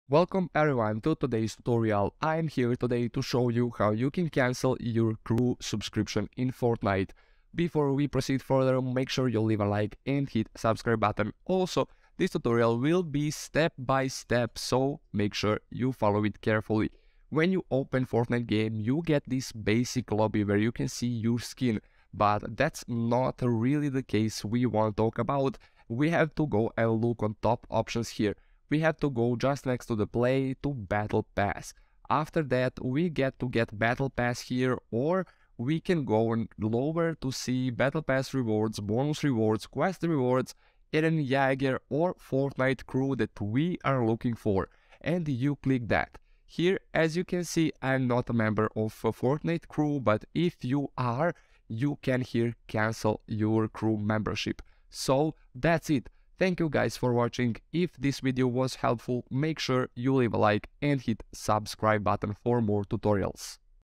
Welcome everyone to today's tutorial. I'm here today to show you how you can cancel your crew subscription in Fortnite. Before we proceed further, make sure you leave a like and hit subscribe button. Also, this tutorial will be step by step, so make sure you follow it carefully. When you open Fortnite game, you get this basic lobby where you can see your skin, but that's not really the case we want to talk about. We have to go and look on top options here. We have to go just next to the play to battle pass. After that we get to get battle pass here, or we can go lower to see battle pass rewards, bonus rewards, quest rewards, Eren Jaeger or Fortnite crew that we are looking for, and you click that. Here, as you can see, I'm not a member of a Fortnite crew, but if you are, you can here cancel your crew membership. So that's it. Thank you guys for watching. If this video was helpful, make sure you leave a like and hit subscribe button for more tutorials.